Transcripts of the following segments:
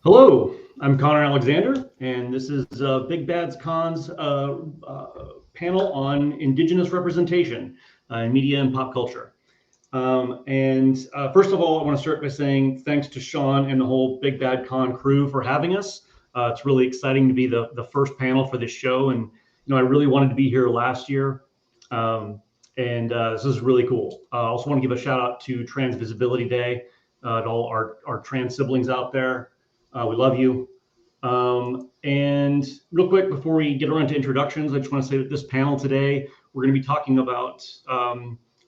Hello, I'm Connor Alexander, and this is Big Bad's Con's panel on Indigenous representation in media and pop culture. And first of all, I want to start by saying thanks to Sean and the whole Big Bad Con crew for having us. It's really exciting to be the first panel for this show, and I really wanted to be here last year, and this is really cool. I also want to give a shout out to Trans Visibility Day, to all our trans siblings out there. We love you. And real quick, before we get around to introductions, I just want to say that this panel today, we're going to be talking about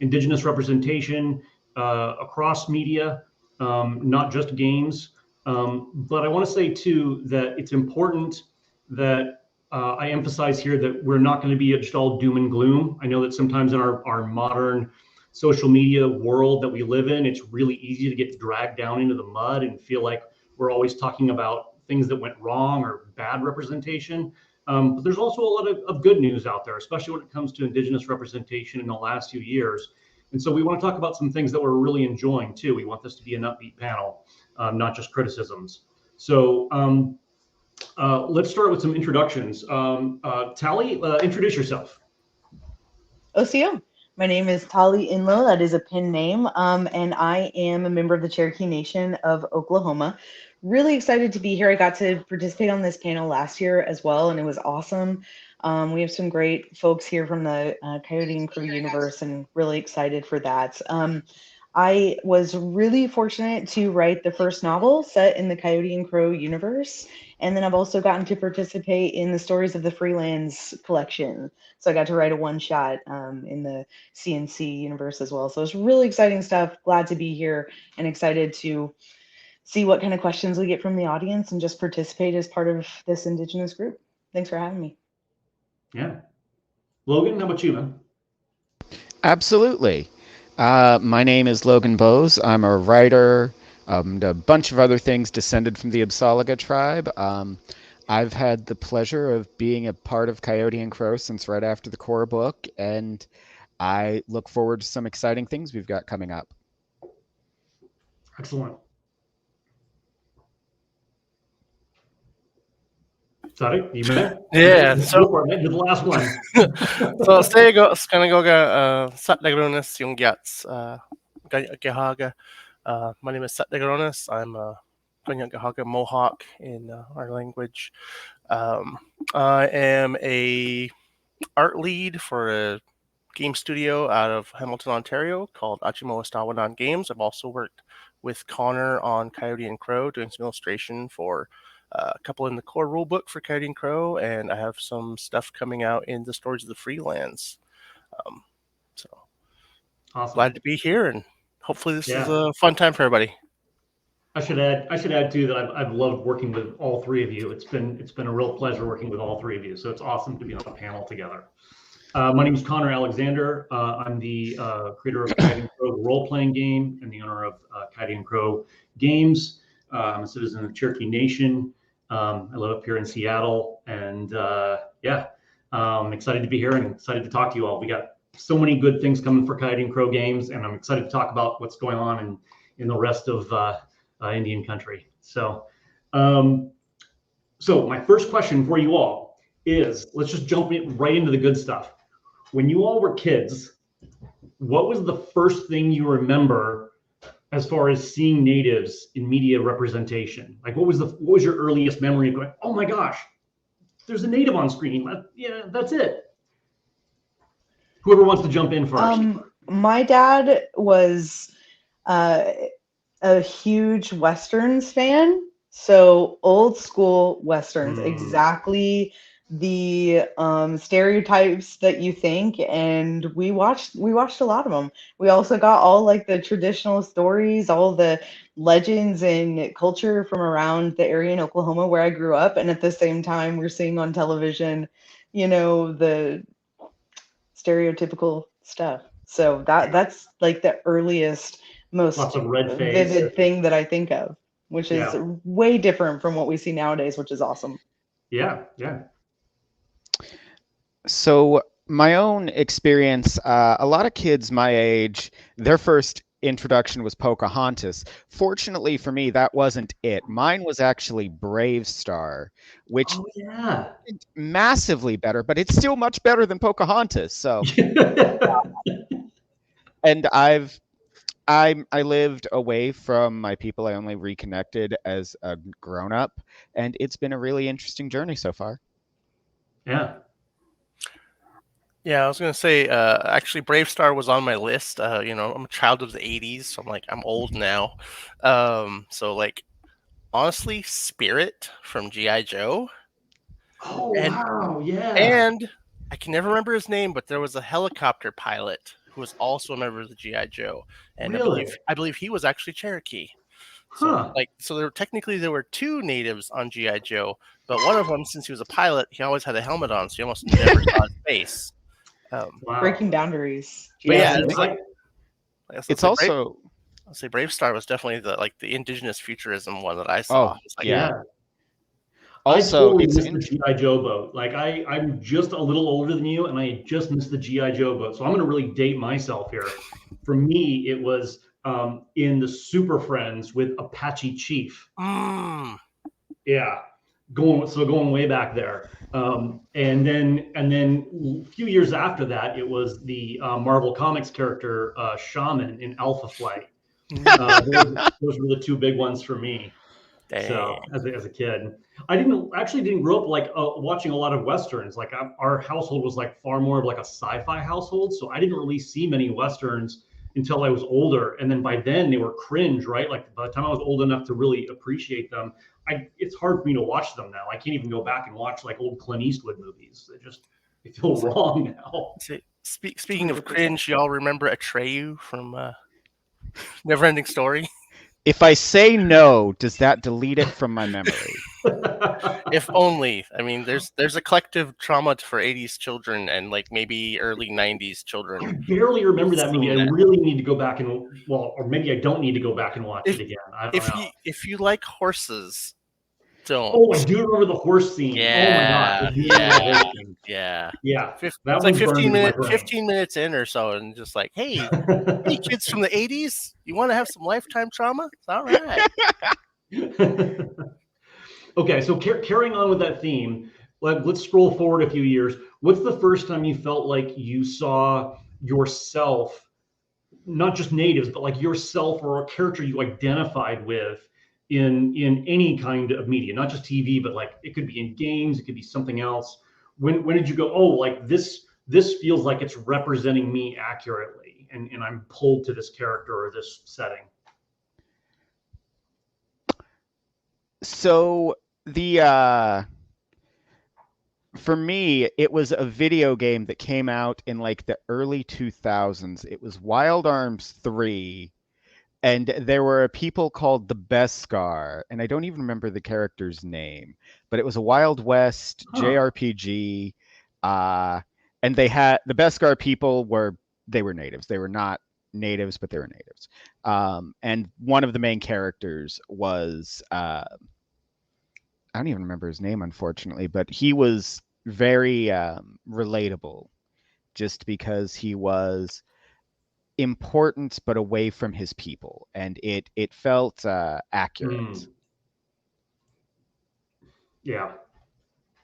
Indigenous representation across media, not just games. But I want to say too that it's important that I emphasize here that we're not going to be just all doom and gloom. I know that sometimes in our modern social media world that we live in, it's really easy to get dragged down into the mud and feel like we're always talking about things that went wrong or bad representation. But there's also a lot of good news out there, especially when it comes to Indigenous representation in the last few years. And so we want to talk about some things that we're really enjoying too. We want this to be an upbeat panel, not just criticisms. So let's start with some introductions. Tally, introduce yourself. OCO. My name is Tali Inlow. That is a pen name. And I am a member of the Cherokee Nation of Oklahoma. Really excited to be here. I got to participate on this panel last year as well, and it was awesome. We have some great folks here from the Coyote and Crow universe, and really excited for that. I was really fortunate to write the first novel set in the Coyote and Crow universe. And then I've also gotten to participate in the Stories of the Freelands collection. So I got to write a one-shot in the CNC universe as well. So it's really exciting stuff. Glad to be here and excited to see what kind of questions we get from the audience and just participate as part of this Indigenous group. Thanks for having me. Yeah. Logan, how about you, man? Absolutely. My name is Logan Bowes. I'm a writer, and a bunch of other things descended from the Absalaga tribe. I've had the pleasure of being a part of Coyote and Crow since right after the core book, and I look forward to some exciting things we've got coming up. Excellent. Sorry, you met? Yeah, so you're the last one. So Skanagaga Satdagaronis yung Gyats Gahaga. My name is Satdagaronis. I'm a Gahaga Mohawk in our language. I am a art lead for a game studio out of Hamilton, Ontario called Achimo Astawanan Games. I've also worked with Connor on Coyote and Crow doing some illustration for a couple in the core rulebook for Coyote and Crow, and I have some stuff coming out in the Stories of the Freelands. So awesome. Glad to be here, and hopefully this is a fun time for everybody. I should add too that I've loved working with all three of you. It's been a real pleasure working with all three of you. So it's awesome to be on a panel together. My name is Connor Alexander. I'm the creator of Coyote and Crow, the role-playing game, and the owner of Coyote and Crow Games. I'm a citizen of the Cherokee Nation. I live up here in Seattle, and I'm excited to be here and excited to talk to you all. We got so many good things coming for Coyote and Crow Games, and I'm excited to talk about what's going on in the rest of Indian country. So my first question for you all is, let's just jump right into the good stuff. When you all were kids, what was the first thing you remember as far as seeing natives in media representation? Like, what was your earliest memory of going, oh my gosh, there's a native on screen? Yeah, that's it. Whoever wants to jump in first. My dad was a huge Westerns fan. So old school Westerns, exactly the stereotypes that you think, and we watched a lot of them. We also got all like the traditional stories, all the legends and culture from around the area in Oklahoma where I grew up, and at the same time we're seeing on television, the stereotypical stuff. So that's like the earliest, most vivid thing that I think of, which is way different from what we see nowadays, which is awesome. Yeah. So my own experience, a lot of kids my age, their first introduction was Pocahontas. Fortunately for me, that wasn't it. Mine was actually Brave Star, which Oh yeah. isn't massively better, but it's still much better than Pocahontas. So, and I lived away from my people. I only reconnected as a grown up, and it's been a really interesting journey so far. Yeah. Yeah, I was gonna say, actually, Brave Star was on my list. I'm a child of the '80s, so I'm old now. So like, honestly, Spirit from GI Joe, Oh and wow. Yeah. and I can never remember his name, but there was a helicopter pilot who was also a member of the GI Joe, and Really? I believe he was actually Cherokee. So Huh. so there were two natives on GI Joe, but one of them, since he was a pilot, he always had a helmet on, so you almost never saw his face. Wow. Breaking boundaries. But yeah, see, it's like It's also I'll say Brave Star was definitely the indigenous futurism one that I oh saw. It's like, yeah. yeah. I Also, totally it's missed the GI Joe boat. Like I'm just a little older than you, and I just missed the GI Joe boat. So I'm going to really date myself here. For me, it was in the Super Friends with Apache Chief. Yeah, going way back there. And then a few years after that, it was the Marvel Comics character Shaman in Alpha Flight. Those were the two big ones for me. dang. So as a kid, I didn't grow up like watching a lot of westerns. Like our household was like far more of like a sci-fi household, so I didn't really see many westerns until I was older. And then by then they were cringe, right? Like by the time I was old enough to really appreciate them, it's hard for me to watch them now. I can't even go back and watch like old Clint Eastwood movies. They feel wrong now. Speaking of cringe, y'all remember Atreyu from Neverending Story? if I say no, does that delete it from my memory? If only. I mean, there's a collective trauma for '80s children and like maybe early '90s I children. barely remember that movie. I Seen that. really need to go back or maybe I don't need to go back and watch it again. I don't know. If you like horses, don't. Oh, I do remember the horse scene. Oh my god, I Yeah, do remember the horse scene. yeah. Yeah, It's that like one burned into my brain. 15 minutes in or so, and just like, hey kids from the '80s, you want to have some lifetime trauma? It's all right. Okay, so carrying on with that theme, let's scroll forward a few years. What's the first time you felt like you saw yourself, not just natives, but like yourself or a character you identified with in any kind of media, not just TV, but like it could be in games, it could be something else. When did you go, oh, like this feels like it's representing me accurately, and I'm pulled to this character or this setting? So for me, it was a video game that came out in like the early 2000s. It was Wild Arms 3, and there were people called the Beskar, and I don't even remember the character's name, but it was a Wild West JRPG, and they had the Beskar people were natives. They were not natives, but they were natives. And one of the main characters was I don't even remember his name, unfortunately, but he was very relatable just because he was important but away from his people, and it felt accurate. Yeah,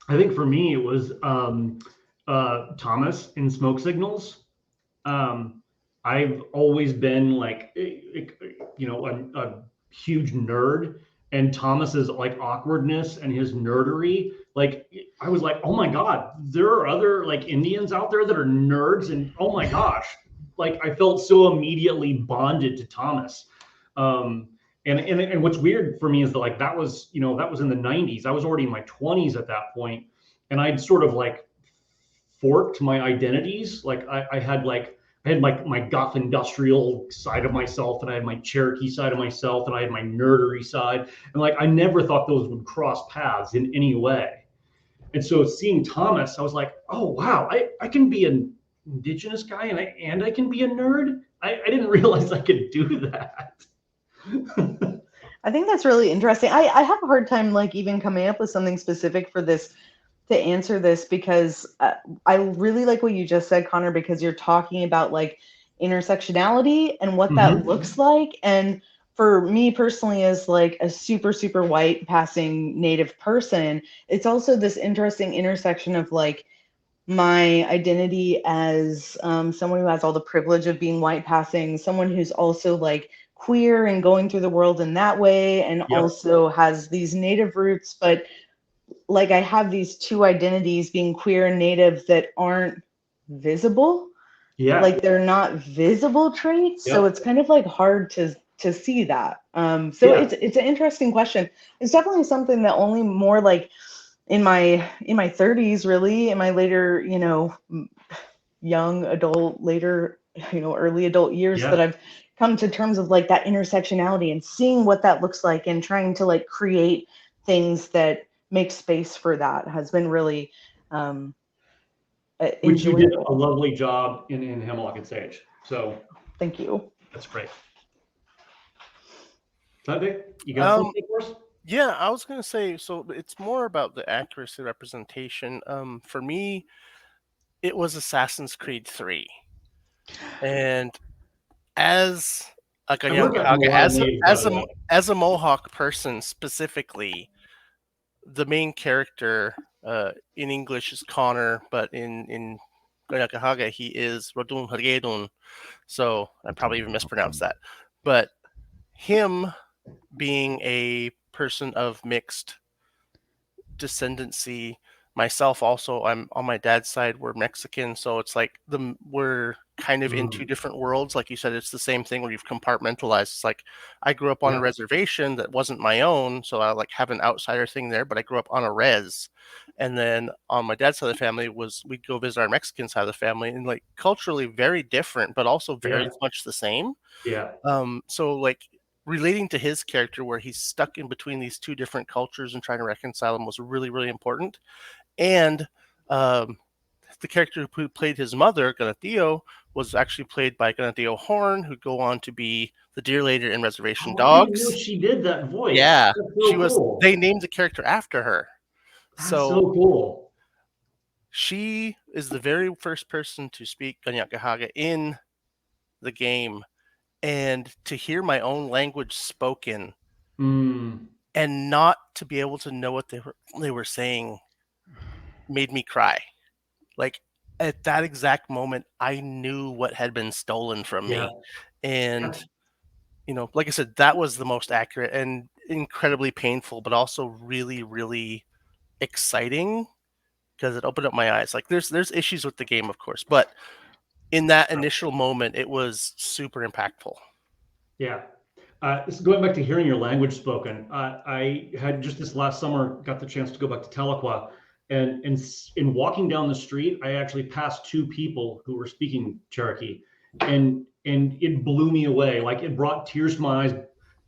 I think for me it was Thomas in Smoke Signals. I've always been like a huge nerd, and Thomas's like awkwardness and his nerdery, like I was like, oh my god, there are other like Indians out there that are nerds, and oh my gosh, like I felt so immediately bonded to Thomas. And what's weird for me is that like that was in the 90s. I was already in my 20s at that point, and I'd sort of like forked my identities. Like I had my goth industrial side of myself, and I had my Cherokee side of myself, and I had my nerdery side, and like I never thought those would cross paths in any way. And so seeing Thomas, I was like, oh wow, I can be an indigenous guy, and I can be a nerd. I didn't realize I could do that. I think that's really interesting. I have a hard time like even coming up with something specific for this to answer this, because I really like what you just said, Connor, because you're talking about like intersectionality and what that looks like. And for me personally, as like a super, super white passing Native person, it's also this interesting intersection of like my identity as someone who has all the privilege of being white passing, someone who's also like queer and going through the world in that way, and also has these Native roots, but like I have these two identities, being queer and Native, that aren't visible. Yeah. Like they're not visible traits. So it's kind of like hard to see that. It's an interesting question. It's definitely something that only more like in my 30s, really, in my later, young adult, later, early adult years, that I've come to terms of like that intersectionality and seeing what that looks like and trying to like create things that make space for that has been really which you did enjoyable. a lovely job in Hemlock and Sage. So thank you. that's great. Vic, you got something for us? Yeah, I was gonna say, so it's more about the accuracy representation. For me, it was Assassin's Creed 3, and as a Kanyangahaga, as a Mohawk person specifically, the main character in English is Connor, but in Kanyangahaga he is Rodun Haredun. So I probably even mispronounced that, but him being a person of mixed descendancy, myself also, I'm on my dad's side, we're Mexican, so it's like we're kind of in two different worlds. Like you said, it's the same thing where you've compartmentalized. It's like I grew up on a reservation that wasn't my own, so I like have an outsider thing there, but I grew up on a res. And then on my dad's side of the family we'd go visit our Mexican side of the family, and like culturally very different, but also very much the same. So like relating to his character where he's stuck in between these two different cultures and trying to reconcile them was really, really important. And the character who played his mother, Ganathio, was actually played by Ganathio Horn, who'd go on to be the deer leader in Reservation Dogs. I didn't know she did that voice. Yeah, she was. Cool. They named the character after her. That's so cool. She is the very first person to speak Kanyangahaga in the game, and to hear my own language spoken and not to be able to know what they were saying made me cry. Like at that exact moment, I knew what had been stolen from me. And, like I said, that was the most accurate and incredibly painful, but also really, really exciting because it opened up my eyes. Like there's issues with the game, of course, but in that initial moment, it was super impactful. Yeah. Going back to hearing your language spoken, I had just this last summer got the chance to go back to Tahlequah, and in walking down the street, I actually passed two people who were speaking Cherokee, and it blew me away. Like it brought tears to my eyes,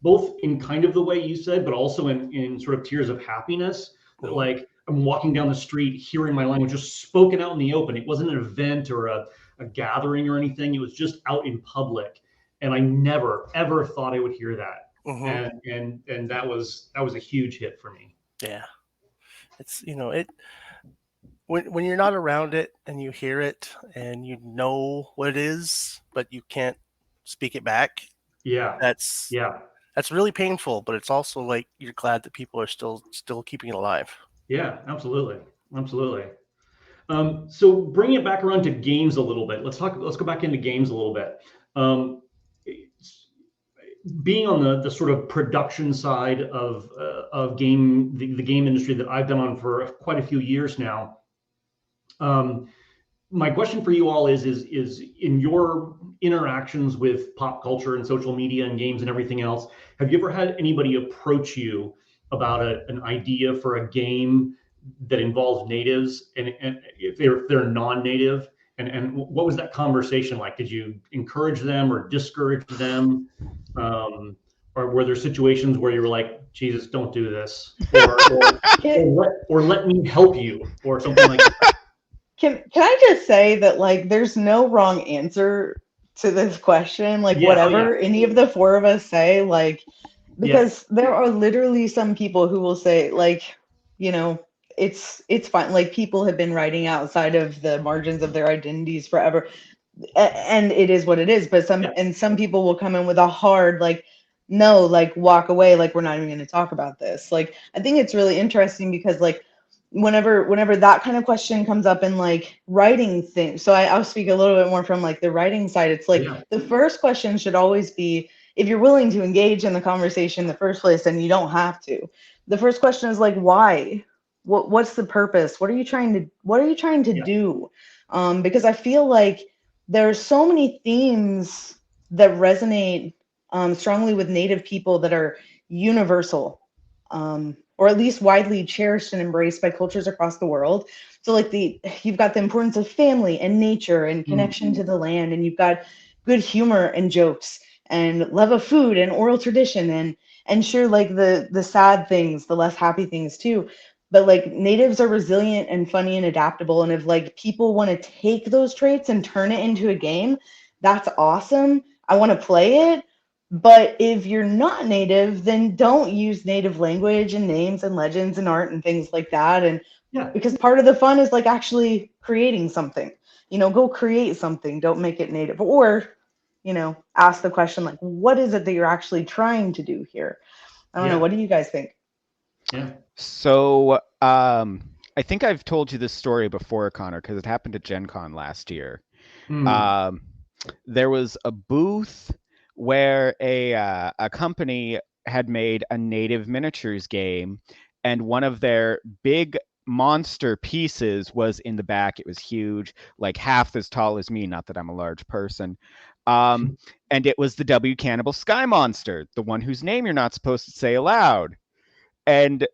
both in kind of the way you said, but also in sort of tears of happiness. That like I'm walking down the street, hearing my language just spoken out in the open. It wasn't an event or a gathering or anything. It was just out in public. And I never ever thought I would hear that, and that was a huge hit for me. Yeah, it's when you're not around it and you hear it and you know what it is, but you can't speak it back. Yeah, that's really painful. But it's also like you're glad that people are still keeping it alive. Yeah, absolutely. So bringing it back around to games a little bit. Let's go back into games a little bit. Being on the sort of production side of the game industry that I've been on for quite a few years now, my question for you all is in your interactions with pop culture and social media and games and everything else, have you ever had anybody approach you about an idea for a game that involves natives and if they're non-native? And what was that conversation like? Did you encourage them or discourage them? Or were there situations where you were like, Jesus, don't do this, or let me help you, or something like that? Can I just say that like there's no wrong answer to this question? Like whatever any of the four of us say, like because there are literally some people who will say like, it's fine. Like people have been writing outside of the margins of their identities forever. and it is what it is. But Yeah. some people will come in with a hard, like, no, like, walk away, like, we're not even going to talk about this. Like, I think it's really interesting because, like, whenever that kind of question comes up in, like, writing things, so I'll speak a little bit more from, like, the writing side. It's like, Yeah. the first question should always be, if you're willing to engage in the conversation in the first place, and you don't have to, the first question is like, why? What's the purpose? What are you trying to Yeah. do? Because I feel like there are so many themes that resonate strongly with Native people that are universal, or at least widely cherished and embraced by cultures across the world. So, like, you've got the importance of family and nature and connection to the land, and you've got good humor and jokes and love of food and oral tradition, and sure, like, the sad things, the less happy things too. But, like, natives are resilient and funny and adaptable, and if, like, people want to take those traits and turn it into a game, that's awesome. I want to play it. But if you're not native, then don't use native language and names and legends and art and things like that. And Yeah. because part of the fun is, like, actually creating something. Go create something, don't make it native. Or ask the question, like, what is it that you're actually trying to do here? I don't know, what do you guys think? Yeah. So, I think I've told you this story before, Connor, because it happened at Gen Con last year. There was a booth where a company had made a native miniatures game, and one of their big monster pieces was in the back. It was huge, like half as tall as me, not that I'm a large person. And it was the W Cannibal Sky Monster, the one whose name you're not supposed to say aloud. And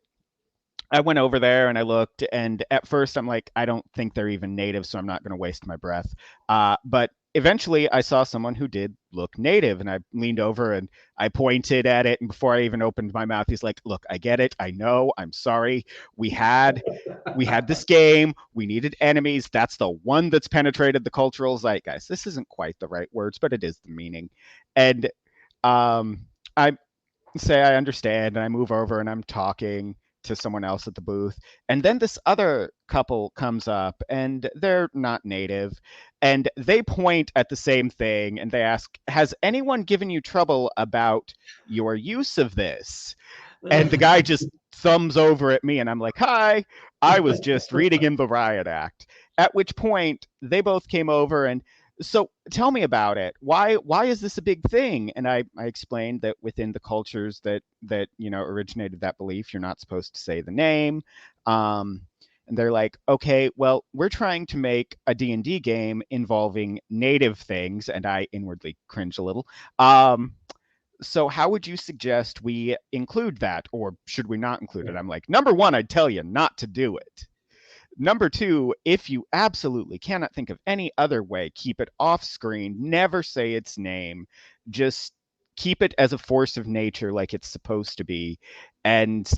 I went over there and I looked, and at first I'm like, I don't think they're even native, so I'm not going to waste my breath. But eventually I saw someone who did look native, and I leaned over and I pointed at it. And before I even opened my mouth, he's like, look, I get it. I know. I'm sorry. We had this game. We needed enemies. That's the one that's penetrated the cultural zeitgeist. This isn't quite the right words, but it is the meaning. And I say I understand, and I move over and I'm talking to someone else at the booth. And then this other couple comes up, and they're not native, and they point at the same thing and they ask, has anyone given you trouble about your use of this? And the guy just thumbs over at me, and I'm like, hi, I was just reading in the Riot Act. At which point they both came over and, so tell me about it. Why is this a big thing? And I explained that within the cultures that originated that belief, you're not supposed to say the name. And they're like, okay, well, we're trying to make a D&D game involving native things, and I inwardly cringe a little. So how would you suggest we include that, or should we not include it? I'm like, number one, I'd tell you not to do it. Number two, if you absolutely cannot think of any other way, keep it off screen. Never say its name. Just keep it as a force of nature like it's supposed to be. And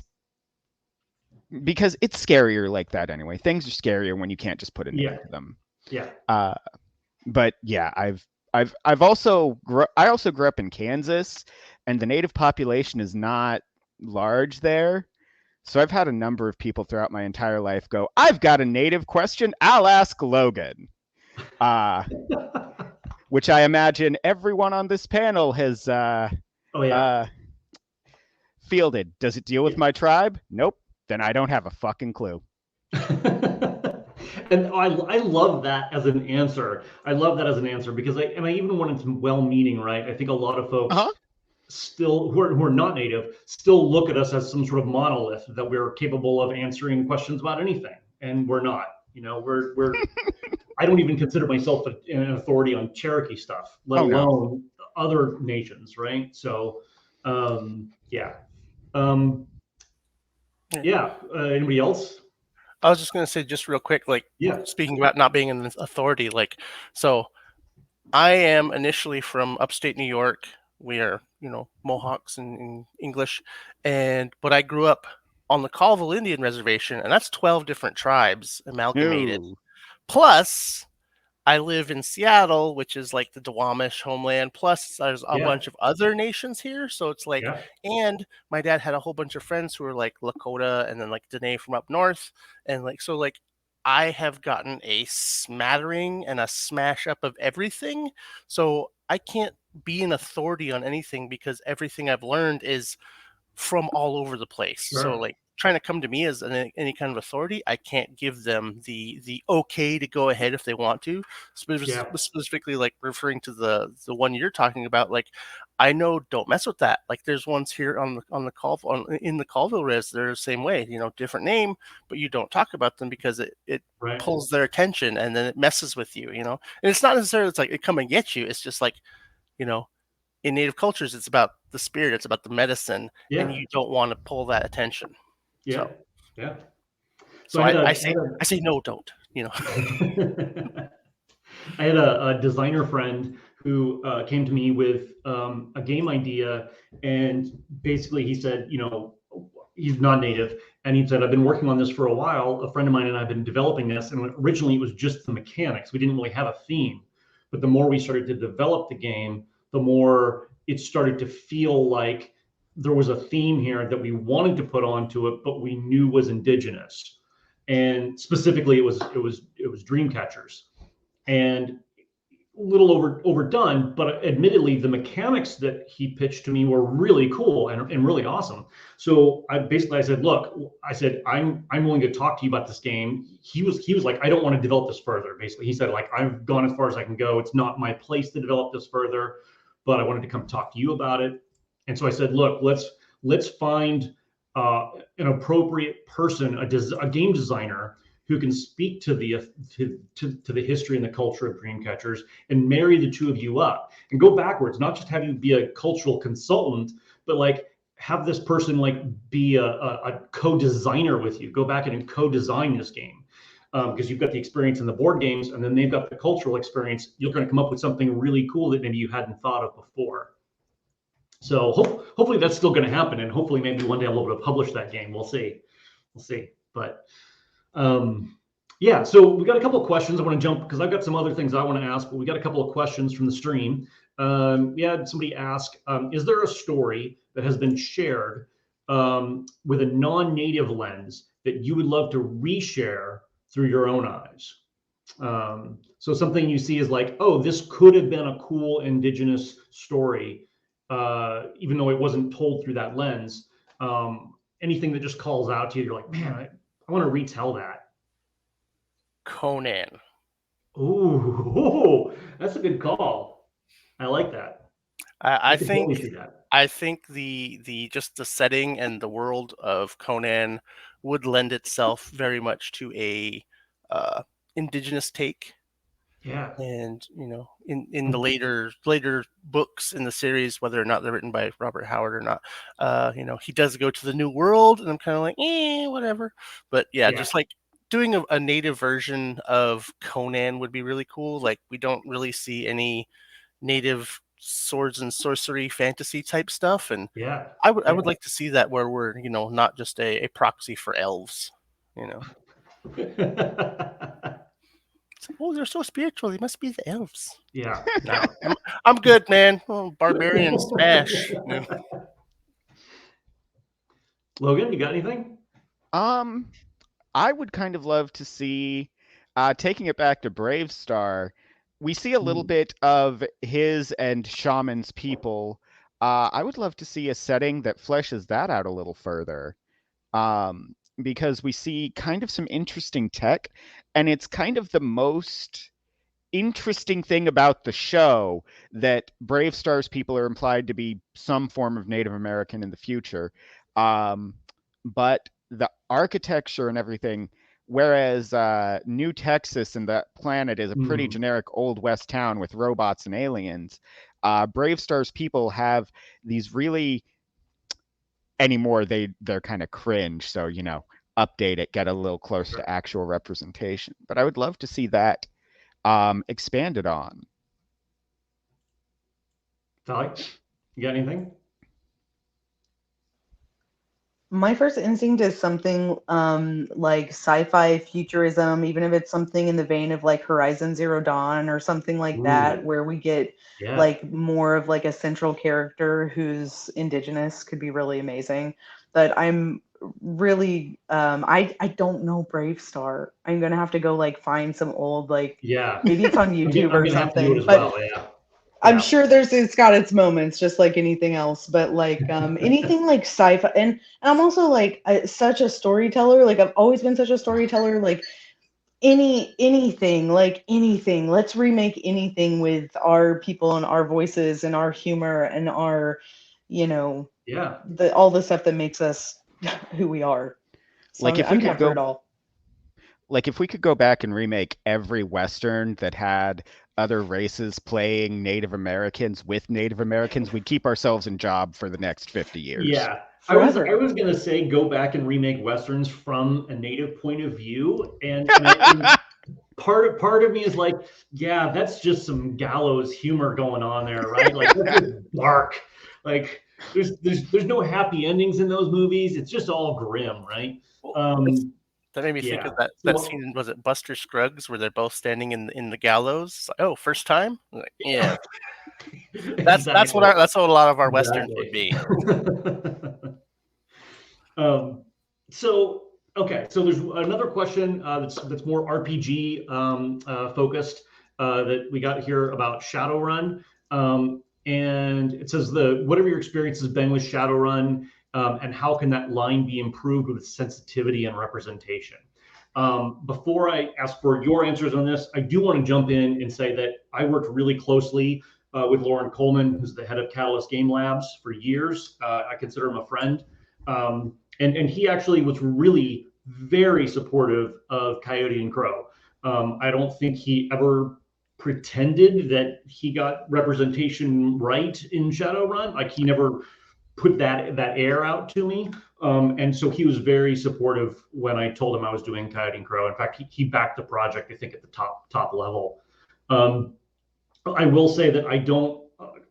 because it's scarier like that anyway. Things are scarier when you can't just put a name to them. Yeah. But yeah, I also grew up in Kansas, and the native population is not large there. So I've had a number of people throughout my entire life go, I've got a native question, I'll ask Logan. Which I imagine everyone on this panel has fielded. Does it deal with my tribe? Nope. Then I don't have a fucking clue. And I love that as an answer. I love that as an answer because even when it's well-meaning, right? I think a lot of folks still who are not native still look at us as some sort of monolith that we're capable of answering questions about anything, and we're not. We're I don't even consider myself an authority on Cherokee stuff, let alone other nations, right? So, yeah. Anybody else? I was just going to say, just real quick, like, speaking about not being an authority, like, so I am initially from upstate New York. We are, Mohawks in English, but I grew up on the Colville Indian Reservation, and that's 12 different tribes amalgamated. Ooh. Plus, I live in Seattle, which is like the Duwamish homeland. Plus, there's a bunch of other nations here. So it's like, and my dad had a whole bunch of friends who were like Lakota and then like Dene from up north. And like, so like I have gotten a smattering and a smash up of everything. So I can't be an authority on anything because everything I've learned is from all over the place. So Sure. like trying to come to me as any kind of authority, I can't give them the okay to go ahead if they want to. Yeah. Specifically, like referring to the one you're talking about, like I know don't mess with that. Like there's ones here on the call in the Colville res, they're the same way. You know, different name, but you don't talk about them because it Right. pulls their attention and then it messes with you. You know, and it's not necessarily it's like it come and get you. It's just like you know in native cultures, it's about the spirit, it's about the medicine, and Yeah. you don't want to pull that attention. Yeah. So, Yeah. So so I had I say no, don't. You know. I had a designer friend who came to me with a game idea, and basically he said, he's non-native, and he said, I've been working on this for a while. A friend of mine and I have been developing this, and originally it was just the mechanics. We didn't really have a theme, but the more we started to develop the game, the more it started to feel like there was a theme here that we wanted to put onto it, but we knew was indigenous, and specifically it was dream catchers, and a little overdone, but admittedly the mechanics that he pitched to me were really cool and really awesome. So I said, look, I said, I'm willing to talk to you about this game. He was like, I don't want to develop this further. Basically, he said, like, I've gone as far as I can go. It's not my place to develop this further, but I wanted to come talk to you about it. And so I said, look, let's find an appropriate person, a game designer who can speak to the history and the culture of dream catchers and marry the two of you up and go backwards, not just have you be a cultural consultant, but like have this person like be a co-designer with you, go back and co-design this game, because you've got the experience in the board games and then they've got the cultural experience. You're going to come up with something really cool that maybe you hadn't thought of before. So hopefully that's still going to happen, and hopefully maybe one day I'll be able to publish that game. We'll see. But yeah, so we got a couple of questions. I want to jump because I've got some other things I want to ask, but we got a couple of questions from the stream. We had somebody ask, is there a story that has been shared with a non-native lens that you would love to reshare through your own eyes? So something you see is like, oh, this could have been a cool indigenous story, even though it wasn't told through that lens. Anything that just calls out to you, you're like, man, I want to retell that. Conan. Ooh, that's a good call. I like that. I I could think totally see that. I think the just the setting and the world of Conan would lend itself very much to a indigenous take. Yeah. And in the later books in the series, whether or not they're written by Robert Howard or not, he does go to the New World, and I'm kind of like, whatever. But yeah, just like doing a native version of Conan would be really cool. Like we don't really see any native swords and sorcery fantasy type stuff, and Yeah. I would like to see that where we're not just a proxy for elves. It's like, oh, they're so spiritual. They must be the elves. Yeah. No, I'm good, man. Oh, barbarian smash. Logan, you got anything? I would kind of love to see, taking it back to Brave Star, we see a little bit of his and Shaman's people. I would love to see a setting that fleshes that out a little further, because we see kind of some interesting tech, and it's kind of the most interesting thing about the show that Brave Star's people are implied to be some form of Native American in the future. But the architecture and everything, whereas New Texas and that planet is a pretty generic Old West town with robots and aliens, Brave Star's people have these really, anymore they're kind of cringe, so update it, get a little close to actual representation. But I would love to see that expanded on. Sally, you got anything? My first instinct is something like sci-fi futurism, even if it's something in the vein of like Horizon Zero Dawn or something like that, where we get like more of like a central character who's indigenous, could be really amazing. But I'm really, I don't know Brave Star. I'm gonna have to go like find some old like Yeah, maybe it's on YouTube I'm or gonna have to do it something. as But well. Yeah, I'm yeah, sure it's got its moments, just like anything else. But like anything like sci-fi, and I'm also like such a storyteller. Like I've always been such a storyteller. Like anything. Let's remake anything with our people and our voices and our humor and our, you know, yeah. all the stuff that makes us who we are. So Like if we I'm could down for it go all. like if we could go back and remake every Western that had other races playing Native Americans with Native Americans, we'd keep ourselves in job for the next 50 years. Yeah, I Forever. was gonna say go back and remake westerns from a native point of view, and part of me is like, yeah, that's just some gallows humor going on there, right? Like that's just dark. Like there's no happy endings in those movies. It's just all grim, right? Well, Um, that made me think yeah. of that So scene. Was it Buster Scruggs where they're both standing in the gallows? Like, oh, first time? Like, yeah, that's what exactly, that's what a lot of our westerns would exactly. be. Um, so okay, so there's another question that's more RPG focused that we got here about Shadowrun, and it says what have your experiences been with Shadowrun, and how can that line be improved with sensitivity and representation? Before I ask for your answers on this, I do want to jump in and say that I worked really closely with Lauren Coleman, who's the head of Catalyst Game Labs for years. I consider him a friend. And he actually was really very supportive of Coyote and Crow. I don't think he ever pretended that he got representation right in Shadowrun. Like he never put that air out to me. And so he was very supportive when I told him I was doing Coyote and Crow. In fact, he backed the project, I think, at the top level. I will say that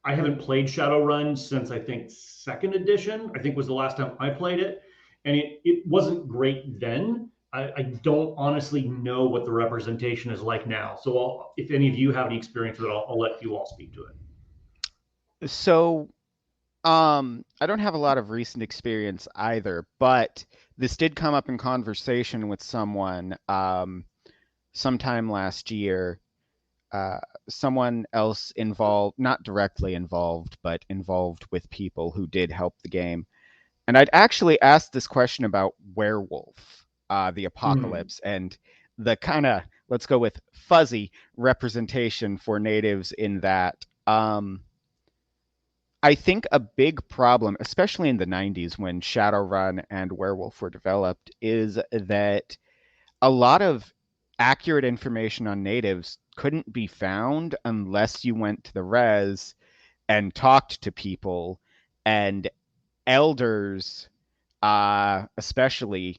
I haven't played Shadowrun since I think second edition. I think was the last time I played it, and it wasn't great then. I don't honestly know what the representation is like now. So if any of you have any experience with it, I'll let you all speak to it. So, I don't have a lot of recent experience either, but this did come up in conversation with someone sometime last year. Someone else involved, not directly involved, but involved with people who did help the game. And I'd actually asked this question about Werewolf, the apocalypse, and the kind of, let's go with fuzzy representation for natives in that. I think a big problem, especially in the 90s when Shadowrun and Werewolf were developed, is that a lot of accurate information on natives couldn't be found unless you went to the res and talked to people, and elders especially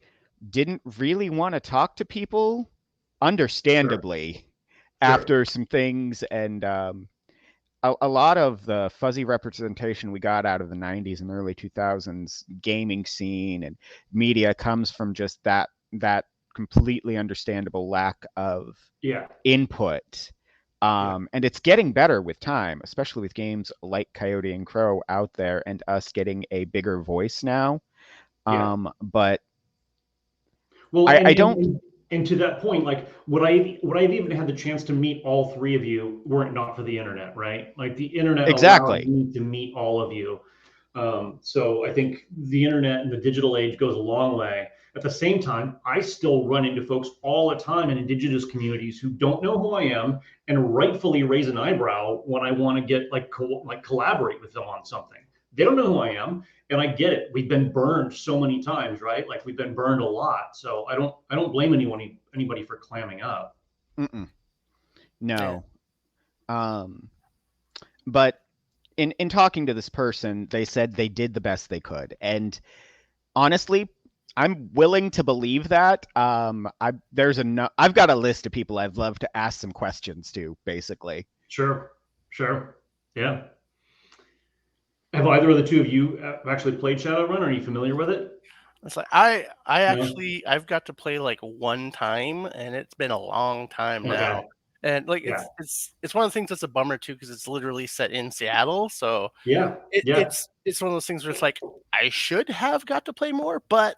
didn't really want to talk to people, understandably, Sure. after some things. And a lot of the fuzzy representation we got out of the 90s and early 2000s gaming scene and media comes from just that completely understandable lack of input. And it's getting better with time, especially with games like Coyote and Crow out there and us getting a bigger voice now. But well, I don't. And to that point, like would I've even had the chance to meet all three of you were it not for the internet, right? Like the internet allowed Exactly. me to meet all of you. So I think the internet and the digital age goes a long way. At the same time, I still run into folks all the time in Indigenous communities who don't know who I am and rightfully raise an eyebrow when I want to get like collaborate with them on something. They don't know who I am, and I get it. We've been burned so many times, right? Like we've been burned a lot. So I don't blame anybody for clamming up. No. But in talking to this person, they said they did the best they could, and honestly, I'm willing to believe that. I've got a list of people I'd love to ask some questions to, basically. Sure. Yeah. Have either of the two of you actually played Shadowrun? Are you familiar with it? It's like I've got to play like one time, and it's been a long time now. And like Yeah. it's one of the things that's a bummer too, because it's literally set in Seattle. So Yeah. Yeah. it's one of those things where it's like I should have got to play more, but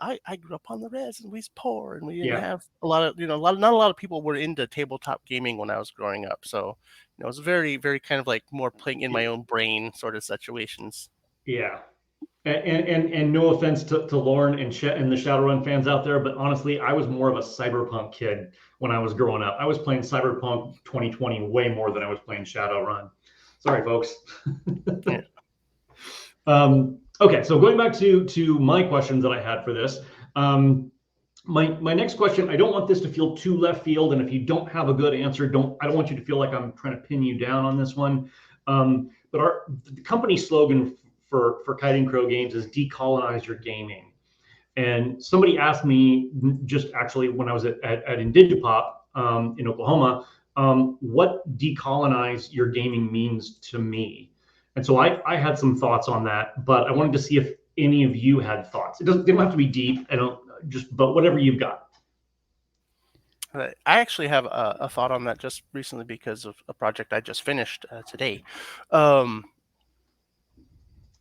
I grew up on the res and we was poor and we didn't Yeah. have a lot of not a lot of people were into tabletop gaming when I was growing up. So it was very, very kind of like more playing in my own brain sort of situations. Yeah. And no offense to Lauren and the Shadowrun fans out there, but honestly, I was more of a cyberpunk kid when I was growing up. I was playing Cyberpunk 2020 way more than I was playing Shadowrun. Sorry, folks. Yeah. Okay, so going back to my questions that I had for this. My next question, I don't want this to feel too left field, and if you don't have a good answer, I don't want you to feel like I'm trying to pin you down on this one. But the company slogan for Kiting Crow Games is decolonize your gaming. And somebody asked me just actually when I was at Indigipop in Oklahoma, what decolonize your gaming means to me. And so I had some thoughts on that, but I wanted to see if any of you had thoughts. They don't have to be deep. But whatever you've got. I actually have a thought on that just recently because of a project I just finished today.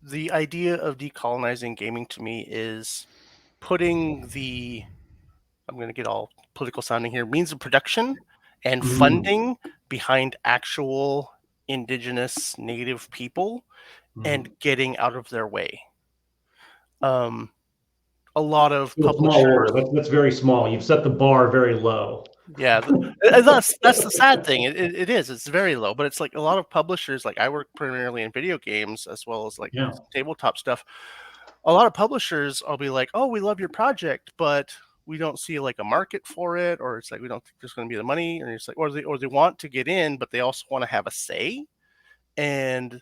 The idea of decolonizing gaming to me is putting I'm going to get all political sounding here, means of production and funding behind actual Indigenous Native people and getting out of their way. A lot of publishers. That's very small. You've set the bar very low. Yeah, that's the sad thing. It is. It's very low, but it's like a lot of publishers. Like I work primarily in video games as well as like tabletop stuff. A lot of publishers, I'll be like, "Oh, we love your project, but we don't see like a market for it," or it's like we don't think there's going to be the money, and it's like, or they want to get in, but they also want to have a say. And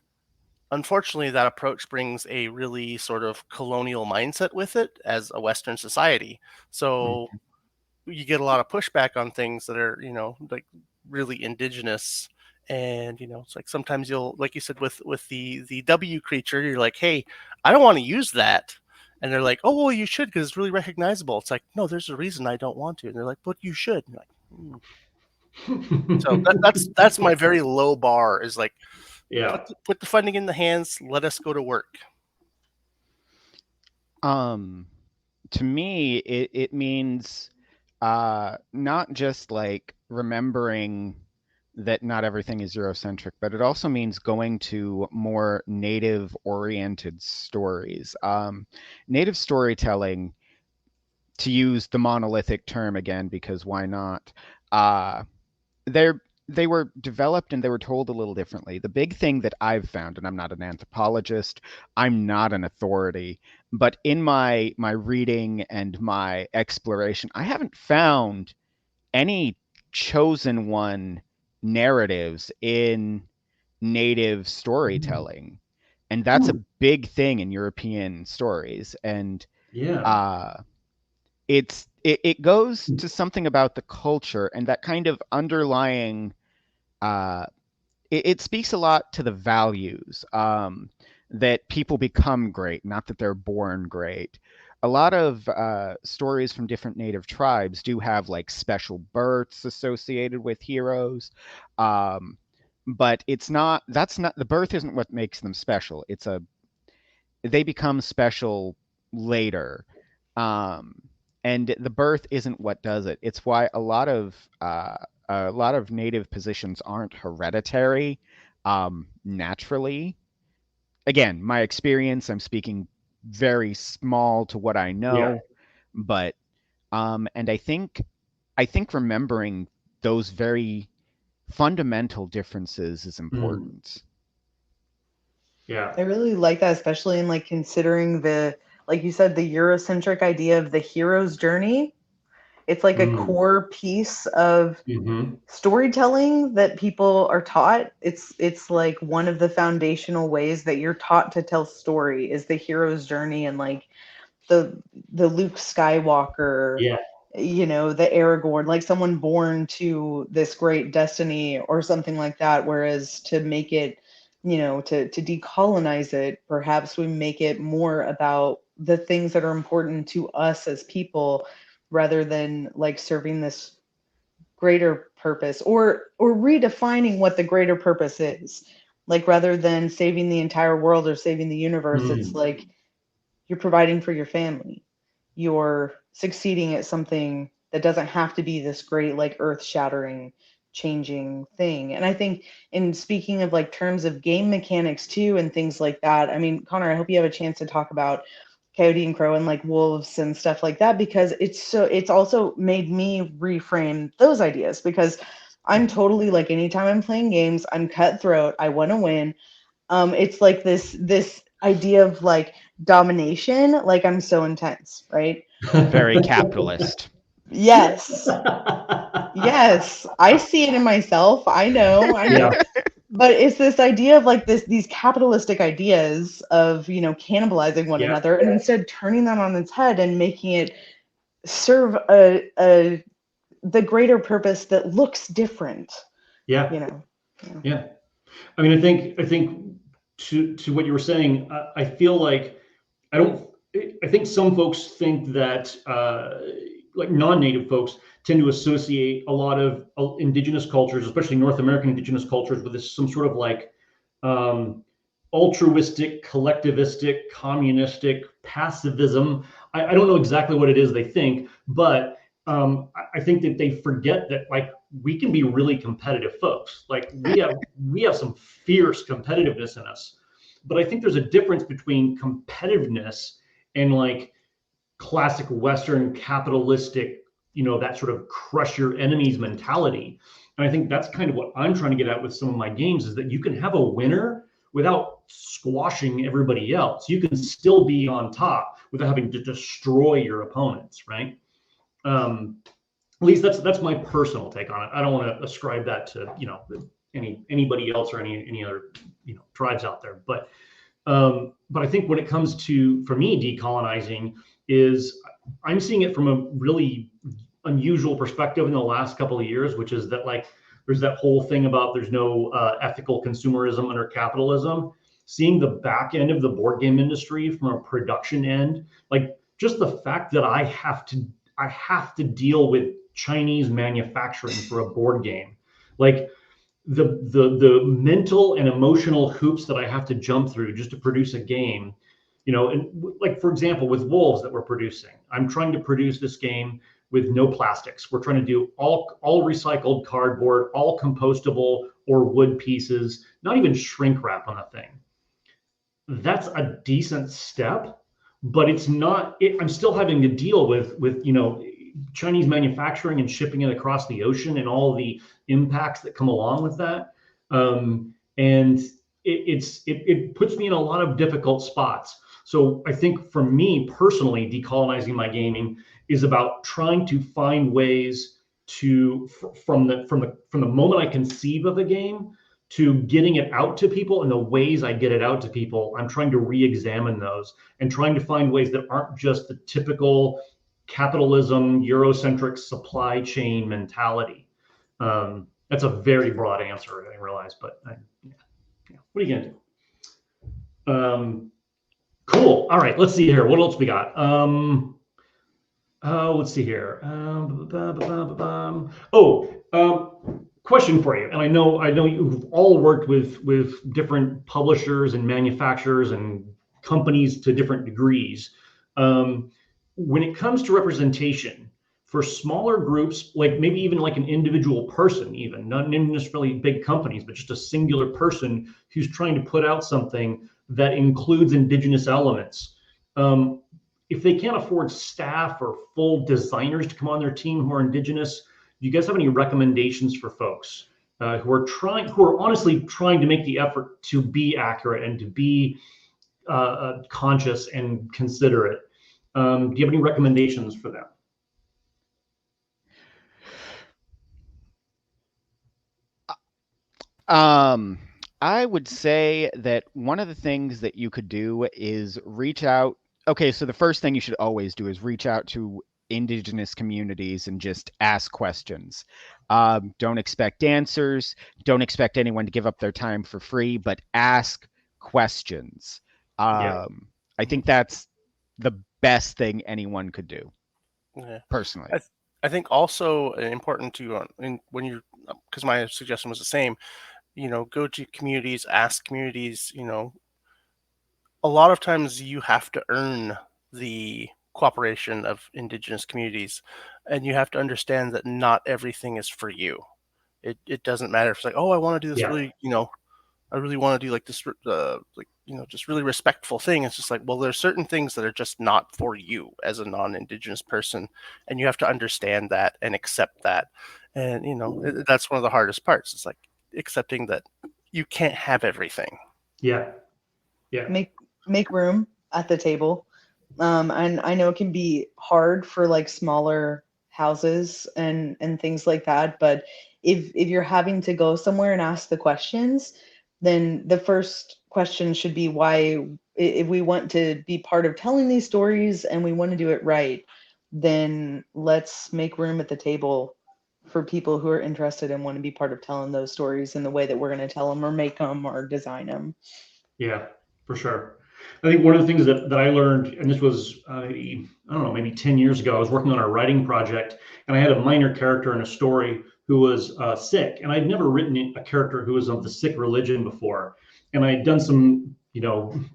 unfortunately, that approach brings a really sort of colonial mindset with it as a Western society. So you get a lot of pushback on things that are, like really indigenous. And, it's like sometimes you'll, like you said, with the W creature, you're like, hey, I don't want to use that. And they're like, oh, well, you should because it's really recognizable. It's like, no, there's a reason I don't want to. And they're like, but you should. And you're like, So that's my very low bar is like, put the funding in the hands. Let us go to work. To me, it means not just like remembering that not everything is Eurocentric, but it also means going to more native-oriented stories. Native storytelling, to use the monolithic term again, because why not? They were developed and they were told a little differently. The big thing that I've found, and I'm not an anthropologist, I'm not an authority, but in my reading and my exploration, I haven't found any chosen one narratives in native storytelling. And that's a big thing in European stories. And it goes to something about the culture and that kind of underlying it speaks a lot to the values that people become great, not that they're born great. A lot of stories from different native tribes do have like special births associated with heroes, but the birth isn't what makes them special. They become special later, and the birth isn't what does it. It's why a lot of native positions aren't hereditary naturally. Again, my experience, I'm speaking very small to what I know, but and I think remembering those very fundamental differences is important. Yeah. I really like that, especially in like considering like you said, the Eurocentric idea of the hero's journey. It's like a core piece of storytelling that people are taught. It's like one of the foundational ways that you're taught to tell story is the hero's journey, and like the Luke Skywalker, the Aragorn, like someone born to this great destiny or something like that. Whereas to make it, to decolonize it, perhaps we make it more about the things that are important to us as people rather than like serving this greater purpose, or redefining what the greater purpose is. Like, rather than saving the entire world or saving the universe, it's like you're providing for your family. You're succeeding at something that doesn't have to be this great, like, earth-shattering, changing thing. And I think, in speaking of like terms of game mechanics too and things like that, I mean, Connor, I hope you have a chance to talk about Coyote and Crow and like wolves and stuff like that, because it's also made me reframe those ideas, because I'm totally like, anytime I'm playing games, I'm cutthroat, I want to win. It's like this idea of like domination, like I'm so intense, right? Very capitalist. Yes. Yes, I see it in myself. I know. Yeah. But it's this idea of like these capitalistic ideas of, you know, cannibalizing one another, and instead turning that on its head and making it serve the greater purpose that looks different. Yeah. You know. Yeah. I mean, I think to what you were saying, I feel like I think some folks think that like non-native folks tend to associate a lot of indigenous cultures, especially North American indigenous cultures, with some sort of like altruistic, collectivistic, communistic pacifism. I don't know exactly what it is they think, but I think that they forget that like we can be really competitive folks. Like we have some fierce competitiveness in us, but I think there's a difference between competitiveness and like classic Western capitalistic, you know, that sort of crush your enemies mentality. And I think that's kind of what I'm trying to get at with some of my games, is that you can have a winner without squashing everybody else. You can still be on top without having to destroy your opponents, right? At least that's my personal take on it. I don't want to ascribe that to, you know, anybody else or any other, you know, tribes out there. But I think when it comes to, for me, decolonizing, is I'm seeing it from a really unusual perspective in the last couple of years, which is that like there's that whole thing about there's no ethical consumerism under capitalism. Seeing the back end of the board game industry from a production end, like just the fact that I have to deal with Chinese manufacturing for a board game, like the mental and emotional hoops that I have to jump through just to produce a game, you know. And like, for example, with Wolves that we're producing, I'm trying to produce this game with no plastics. We're trying to do all recycled cardboard, all compostable or wood pieces, not even shrink wrap on the thing. That's a decent step, but it's not I'm still having to deal with you know, Chinese manufacturing and shipping it across the ocean and all the impacts that come along with that. And it puts me in a lot of difficult spots. So I think for me personally, decolonizing my gaming is about trying to find ways to from the moment I conceive of a game to getting it out to people, and the ways I get it out to people, I'm trying to re-examine those and trying to find ways that aren't just the typical capitalism, Eurocentric supply chain mentality. That's a very broad answer, I realize, but yeah. What are you gonna do? Cool. All right, let's see here. What else we got? Let's see here. Question for you. And I know you've all worked with different publishers and manufacturers and companies to different degrees. When it comes to representation for smaller groups, like maybe even like an individual person, even not necessarily big companies, but just a singular person who's trying to put out something that includes Indigenous elements. If they can't afford staff or full designers to come on their team who are Indigenous, do you guys have any recommendations for folks who are honestly trying to make the effort to be accurate and to be conscious and considerate? Do you have any recommendations for them? I would say that one of the things that you could do is reach out. Okay, so the first thing you should always do is reach out to Indigenous communities and just ask questions. Don't expect answers. Don't expect anyone to give up their time for free, but ask questions. I think that's the best thing anyone could do. Yeah. Personally. I think also important to when you're, because my suggestion was the same. Go to communities, ask communities. A lot of times you have to earn the cooperation of Indigenous communities, and you have to understand that not everything is for you. It doesn't matter if it's like, oh, I want to do this Yeah. really, I really want to do like this, just really respectful thing. It's just like, well, there's certain things that are just not for you as a non-Indigenous person, and you have to understand that and accept that. And that's one of the hardest parts. It's like accepting that you can't have everything. Yeah. Make room at the table. And I know it can be hard for like smaller houses and things like that, but if you're having to go somewhere and ask the questions, then the first question should be why. If we want to be part of telling these stories and we want to do it right, then let's make room at the table for people who are interested and want to be part of telling those stories in the way that we're going to tell them or make them or design them. Yeah, for sure. I think one of the things that I learned, and this was, I don't know, maybe 10 years ago, I was working on a writing project and I had a minor character in a story who was sick. And I'd never written a character who was of the sick religion before. And I'd done some,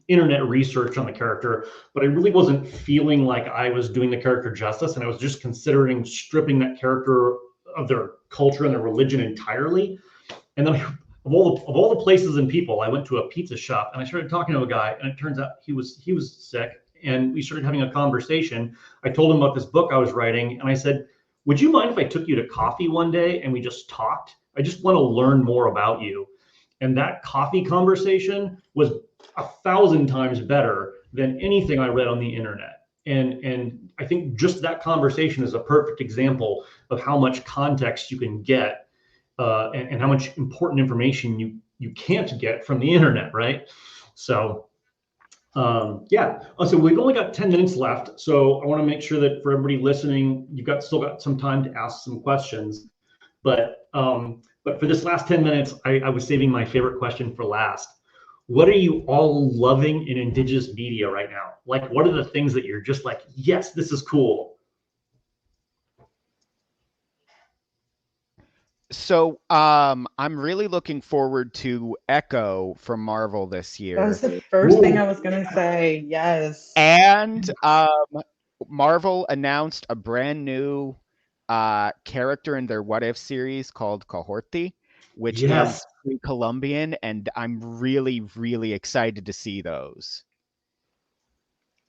internet research on the character, but I really wasn't feeling like I was doing the character justice. And I was just considering stripping that character of their culture and their religion entirely. And then of all the places and people, I went to a pizza shop and I started talking to a guy, and it turns out he was sick, and we started having a conversation. I told him about this book I was writing, and I said, "Would you mind if I took you to coffee one day and we just talked? I just want to learn more about you." And that coffee conversation was 1,000 times better than anything I read on the internet. And I think just that conversation is a perfect example of how much context you can get and how much important information you can't get from the internet, right? So yeah. So we've only got 10 minutes left. So I want to make sure that for everybody listening, still got some time to ask some questions. But for this last 10 minutes, I was saving my favorite question for last. What are you all loving in Indigenous media right now? Like, what are the things that you're just like, yes, this is cool? So I'm really looking forward to Echo from Marvel this year. That was the first thing I was going to say. Yes. And Marvel announced a brand new character in their What If series called Cohorty, which is Colombian, and I'm really, really excited to see those.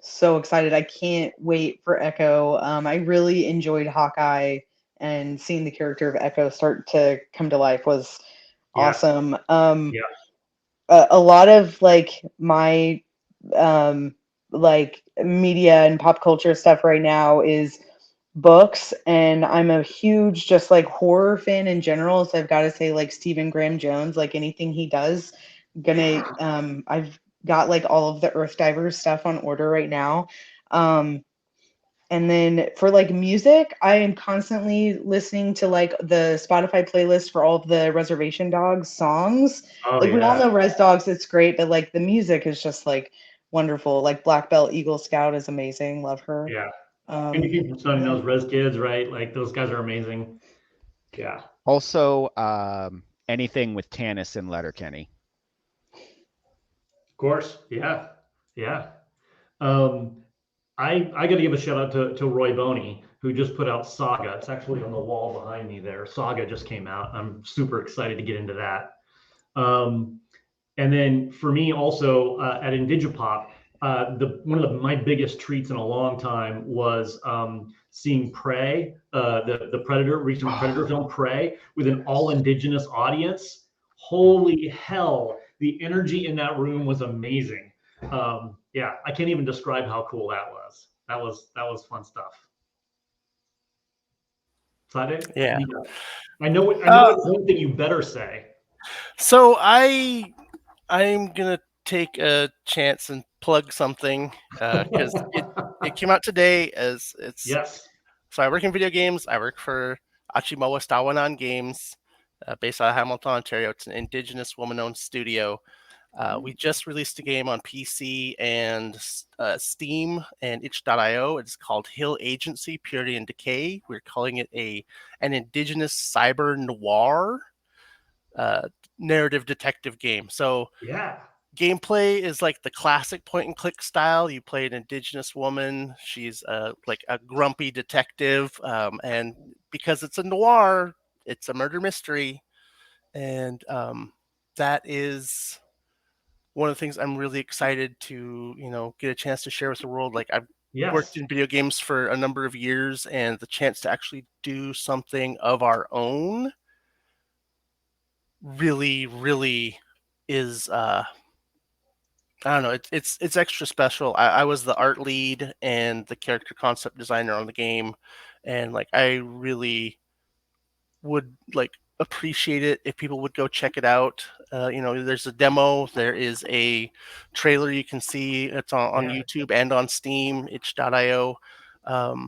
So excited. I can't wait for Echo. I really enjoyed Hawkeye, and seeing the character of Echo start to come to life was awesome. A lot of like my like media and pop culture stuff right now is books, and I'm a huge just like horror fan in general, so I've got to say like Stephen Graham Jones, like anything he does, I've got like all of the Earth Divers stuff on order right now. And then for like music, I am constantly listening to like the Spotify playlist for all of the Reservation Dogs songs. We all know Res Dogs, it's great, but like the music is just like wonderful. Like Black Belt Eagle Scout is amazing. Love her. Yeah. Anything from Sunny Knows Res Kids, right? Like those guys are amazing. Yeah. Also, anything with Tanis and Letterkenny. Of course. Yeah. Yeah. I got to give a shout out to Roy Boney, who just put out Saga. It's actually on the wall behind me there. Saga just came out. I'm super excited to get into that. And then for me also at Indigipop, one of my biggest treats in a long time was seeing Prey, the recent Predator film Prey, with an all Indigenous audience. Holy hell, the energy in that room was amazing. Yeah, I can't even describe how cool that was. That was fun stuff. Sade? Yeah. I know one thing you better say. So I'm gonna take a chance and plug something because it came out today. As it's yes. So I work in video games. I work for Achimoa Stawanan Games, based out of Hamilton, Ontario. It's an Indigenous woman-owned studio. We just released a game on PC and Steam and itch.io. It's called Hill Agency, Purity and Decay. We're calling it an Indigenous cyber noir narrative detective game. So Yeah. gameplay is like the classic point and click style. You play an Indigenous woman. She's like a grumpy detective. And because it's a noir, it's a murder mystery. And that is one of the things I'm really excited to, get a chance to share with the world. Like I've worked Yes. in video games for a number of years, and the chance to actually do something of our own really, really is I don't know, it's extra special. I was the art lead and the character concept designer on the game, and like I really would like appreciate it if people would go check it out. There's a demo, there is a trailer you can see. It's on Yeah. YouTube and on Steam, itch.io. Like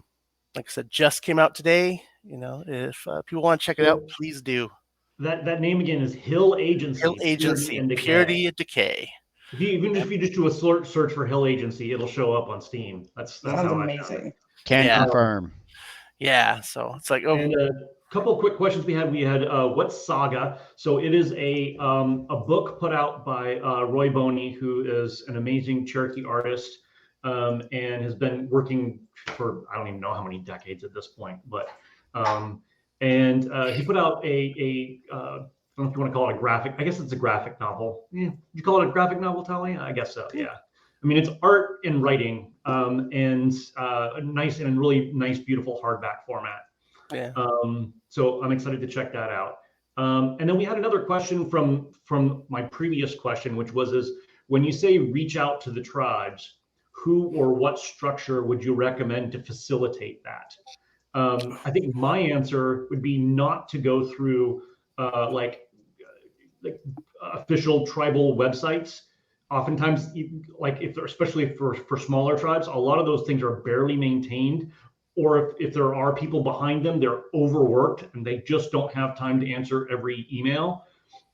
I said, just came out today. If people want to check it out, So please do. that name again is Hill Agency. Hill Purity Agency, and Decay. Purity and Decay. If you just do a search for Hill Agency, it'll show up on Steam. That's Sounds how amazing. I found it. Can Yeah. confirm. Yeah, so it's like, And a couple of quick questions we had. What's Saga? So it is a book put out by Roy Boney, who is an amazing Cherokee artist, and has been working for I don't even know how many decades at this point. But he put out a I don't know if you want to call it a graphic. I guess it's a graphic novel. Yeah. You call it a graphic novel, Talia? I guess so. Yeah. I mean, it's art and writing, and nice and really nice, beautiful hardback format. yeah. So I'm excited to check that out. And then we had another question from my previous question, which is when you say reach out to the tribes, who or what structure would you recommend to facilitate that? I think my answer would be not to go through like official tribal websites. Oftentimes, like if they're especially for smaller tribes, a lot of those things are barely maintained, or if there are people behind them, they're overworked and they just don't have time to answer every email.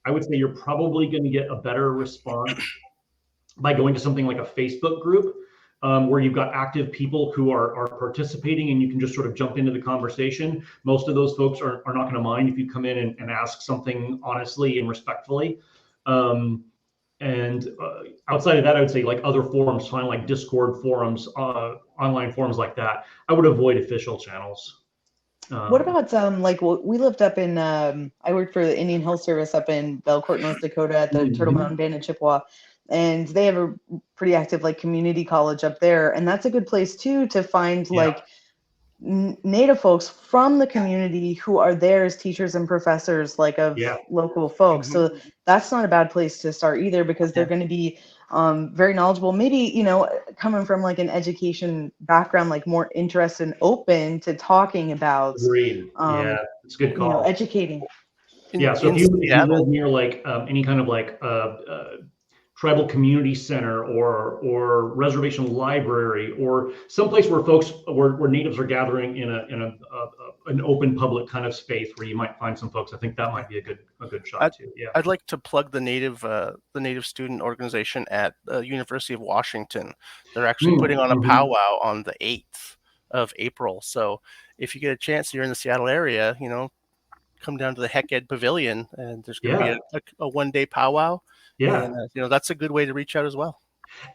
I would say you're probably going to get a better response by going to something like a Facebook group, where you've got active people who are participating and you can just sort of jump into the conversation. Most of those folks are not going to mind if you come in and ask something honestly and respectfully. And outside of that, I would say like other forums, find like Discord forums, online forums like that. I would avoid official channels. What about we lived up in I worked for the Indian Health Service up in Belcourt, North Dakota at the Turtle Mountain Band in Chippewa, and they have a pretty active like community college up there, and that's a good place too to find like Native folks from the community who are there as teachers and professors like of local folks. So that's not a bad place to start either, because they're going to be very knowledgeable, maybe, coming from like an education background, like more interested and open to talking about It's a good call. educating. So if you live near like any kind of like tribal community center or reservation library or someplace where natives are gathering in an open public kind of space where you might find some folks, I think that might be a good shot too. Yeah, I'd like to plug the Native student organization at the University of Washington. They're actually putting on a powwow on the 8th of April. So if you get a chance, you're in the Seattle area, come down to the Heck Ed Pavilion, and there's going to be a one-day powwow. Yeah, and that's a good way to reach out as well.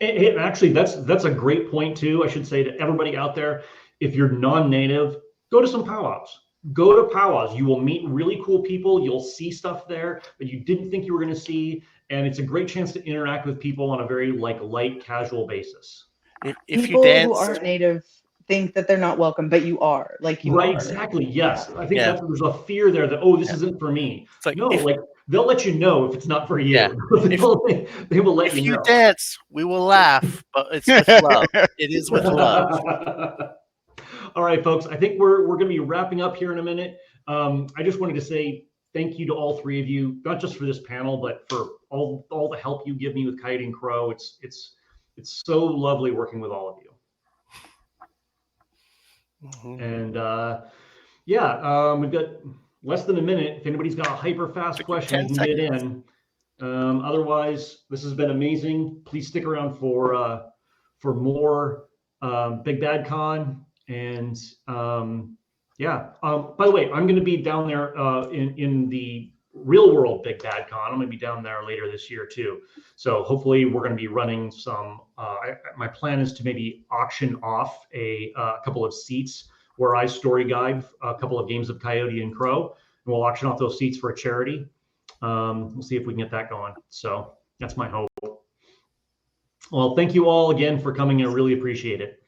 And actually, that's a great point too. I should say to everybody out there, if you're non-native, go to some powwows. Go to powwows. You will meet really cool people. You'll see stuff there that you didn't think you were going to see, and it's a great chance to interact with people on a very like light, casual basis. If people you dance, who aren't native think that they're not welcome, but you are. Like you right, are. exactly. Yes, I think there's a fear there that this isn't for me. It's like, no, like they'll let you know if it's not for you. Yeah. They will let you know. If you dance, we will laugh, but it's with love. It is with love. All right, folks. I think we're going to be wrapping up here in a minute. I just wanted to say thank you to all three of you, not just for this panel, but for all the help you give me with Coyote and Crow. It's so lovely working with all of you. And we've got less than a minute. If anybody's got a hyper fast question, you can get in. Otherwise, this has been amazing. Please stick around for more Big Bad Con. And yeah, by the way, I'm going to be down there in the real world Big Bad Con. I'm going to be down there later this year too. So hopefully we're going to be running some. My plan is to maybe auction off a couple of seats where I story guide a couple of games of Coyote and Crow, and we'll auction off those seats for a charity. We'll see if we can get that going. So that's my hope. Well, thank you all again for coming. I really appreciate it.